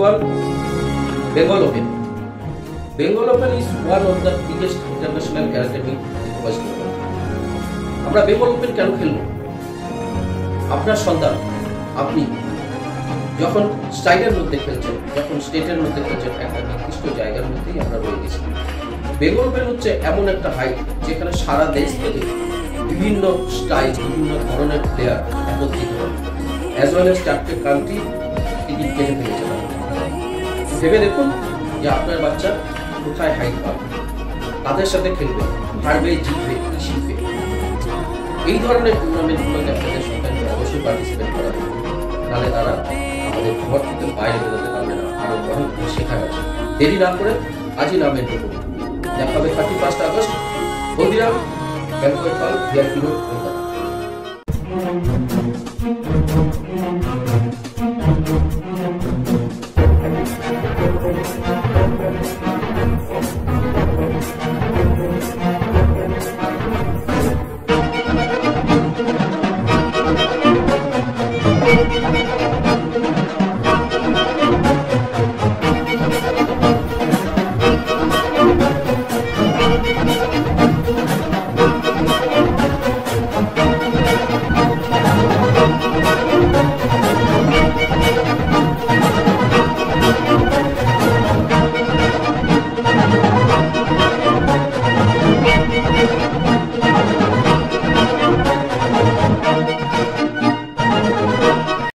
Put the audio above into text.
called Bengal Open. Bengal Open is one of the biggest international karate meet in West Bengal. আমরা Bengal open কেন খেলবো? আপনার সন্তান, আপনি যখন স্টাইলের মধ্যে খেলছেন, যখন স্টেটের মধ্যে খেলছেন, একটা নির্দিষ্ট জায়গার মধ্যেই আমরা রয়ে গেছি। বেঙ্গল ওপেন হচ্ছে এমন একটা হাইট যেখানে সারা দেশ থেকে বিভিন্ন স্টাইল, বিভিন্ন ধরনের প্লেয়ার একত্রিত হয়, অ্যাজ ওয়েল এজ 4টে কান্ট্রি টিকিট কেটে ফেলেছে। ভেবে দেখুন যে আপনার বাচ্চা কোথায় হাইট পাবে, তাদের সাথে খেলবে, হারবে, জিতবে, কি শিখবে। এই ধরনের টুর্নামেন্টগুলোতে আপনাদের সন্তানকে অবশ্যই পার্টিসিপেট করা হবে, তাহলে তারা আমাদের ঘর থেকে বাইরে বেরোতে পারবে না, আরো অনেক কিছু শেখার আছে। দেরি না করে আজই নাম এন্ট্রি করুন। দেখা হবে 31 August Haldiram banquet hall, VIP road, Kolkata.